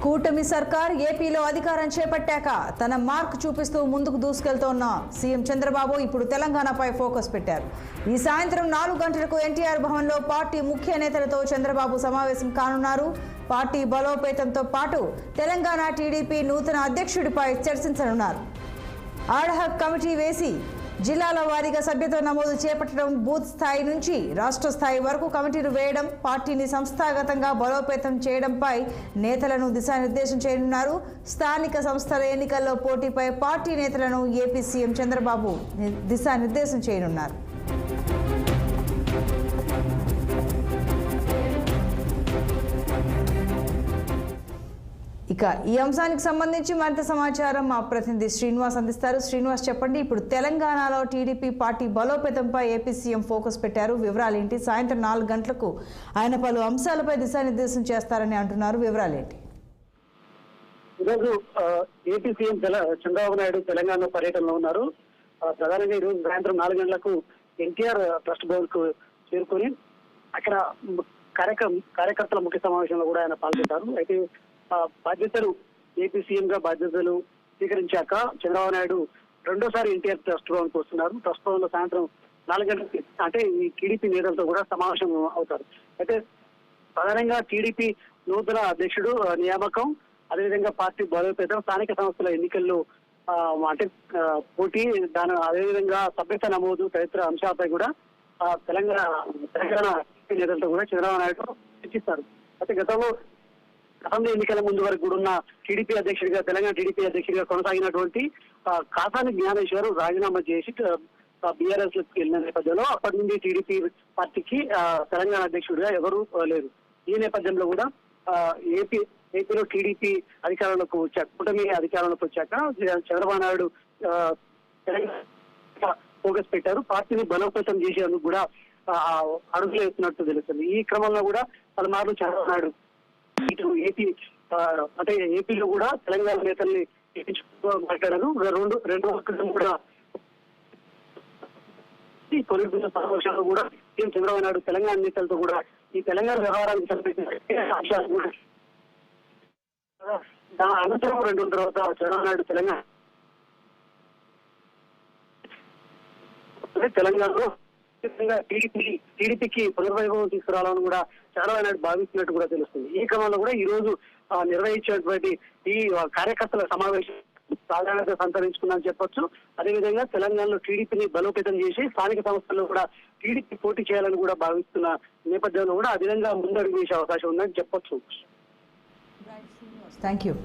కూటమి సర్కార్ ఏపీలో అధికారం చేపట్టాక తన మార్క్ చూపిస్తూ ముందుకు దూసుకెళ్తోన్న సీఎం చంద్రబాబు ఇప్పుడు తెలంగాణపై ఫోకస్ పెట్టారు. ఈ సాయంత్రం 4 గంటలకు ఎన్టీఆర్ భవన్లో పార్టీ ముఖ్య నేతలతో చంద్రబాబు సమావేశం కానున్నారు. పార్టీ బలోపేతంతో పాటు తెలంగాణ టీడీపీ నూతన అధ్యక్షుడిపై చర్చించనున్నారు. ఆడ్హాక్ కమిటీ వేసి జిల్లాల వారీగా సభ్యత్వ నమోదు చేపట్టడం, బూత్ స్థాయి నుంచి రాష్ట్ర స్థాయి వరకు కమిటీలు వేయడం, పార్టీని సంస్థాగతంగా బలోపేతం చేయడంపై నేతలను దిశానిర్దేశం చేయనున్నారు. స్థానిక సంస్థల ఎన్నికల్లో పోటీపై పార్టీ నేతలను ఏపీ సీఎం చంద్రబాబు దిశానిర్దేశం చేయనున్నారు. ఇక ఈ అంశానికి సంబంధించి మరింత సమాచారం మా ప్రతినిధి శ్రీనివాస్ అందిస్తారు. శ్రీనివాస్, చెప్పండి, ఇప్పుడు తెలంగాణలో టీడీపీ పార్టీ బలోపేతంపై ఏపీ సీఎం ఫోకస్ పెట్టారు. వివరాలు ఏంటి? సాయంత్రం 4 గంటలకు ఆయన పలు అంశాలపై దిశానిర్దేశం చేస్తారని అంటున్నారు. వివరాలు ఏంటి? ఈరోజు ఏపీ సీఎం చంద్రబాబు నాయుడు తెలంగాణలో పర్యటనలో ఉన్నారు. ప్రధానంగా ఈరోజు సాయంత్రం 4 గంటలకు ఎన్టీఆర్ ట్రస్ట్ భవన్ కు చేరుకొని అక్కడ కార్యకర్తల ముఖ్య సమావేశంలో కూడా ఆయన పాల్గొంటారు. అయితే బాధ్యతలు ఏపీ సీఎం గా బాధ్యతలు స్వీకరించాక చంద్రబాబు నాయుడు రెండోసారి ఎన్టీఆర్ ట్రస్ట్ భవన్ కు వస్తున్నారు. ట్రస్ట్ భవన్ లో సాయంత్రం 4 గంటలకి అంటే ఈ టీడీపీ నేతలతో కూడా సమావేశం అవుతారు. అయితే ప్రధానంగా టీడీపీ నూతన అధ్యక్షుడు నియామకం, అదేవిధంగా పార్టీ బలోపేతం, స్థానిక సంస్థల ఎన్నికల్లో అంటే పోటీ, దాని అదేవిధంగా సభ్యత నమోదు తదితర అంశాలపై కూడా తెలంగాణ నేతలతో కూడా చంద్రబాబు నాయుడు చర్చిస్తారు. అయితే గతంలో ఎన్నికల ముందు వరకు కూడా ఉన్న టీడీపీ అధ్యక్షుడిగా తెలంగాణ టీడీపీ అధ్యక్షుడిగా కొనసాగినటువంటి కాసాని జ్ఞానేశ్వర్ రాజీనామా చేసి బీఆర్ఎస్ లోకి వెళ్ళిన నేపథ్యంలో అప్పటి నుండి టీడీపీ పార్టీకి తెలంగాణ అధ్యక్షుడిగా ఎవరు లేరు. ఈ నేపథ్యంలో కూడా ఏపీలో టీడీపీ అధికారంలోకి వచ్చాక, కూటమి అధికారంలోకి వచ్చాక చంద్రబాబు నాయుడు తెలంగాణ ఫోకస్ పెట్టారు. పార్టీని బలోపేతం చేసేందుకు కూడా అడుగులు వేస్తున్నట్టు తెలుస్తుంది. ఈ క్రమంలో కూడా పలుమార్లు చంద్రబాబు నాయుడు ఇటు అంటే ఏపీలో కూడా తెలంగాణ నేతల్ని మాట్లాడారు. రెండు వర్గం కూడా పొలిట్ బ్యూరో సమావేశంలో కూడా సీఎం చంద్రబాబు నాయుడు తెలంగాణ నేతలతో కూడా ఈ తెలంగాణ వ్యవహారానికి సంబంధించిన అంశాలు కూడా అనంతరం 2 రోజుల తర్వాత చంద్రబాబు నాయుడు తెలంగాణలో టీడీపీకి పునర్వైభవం తీసుకురావాలని కూడా చంద్రబాబు నాయుడు భావిస్తున్నట్టు కూడా తెలుస్తుంది. ఈ క్రమంలో కూడా ఈ రోజు నిర్వహించినటువంటి ఈ కార్యకర్తల సమావేశం సాధారణంగా సంతరించుకుందని చెప్పొచ్చు. అదేవిధంగా తెలంగాణలో టీడీపీని బలోపేతం చేసి స్థానిక సంస్థల్లో కూడా టీడీపీ పోటీ చేయాలని కూడా భావిస్తున్న నేపథ్యంలో కూడా ఆ విధంగా ముందడుగు వేసే అవకాశం ఉందని చెప్పొచ్చు. Thank you.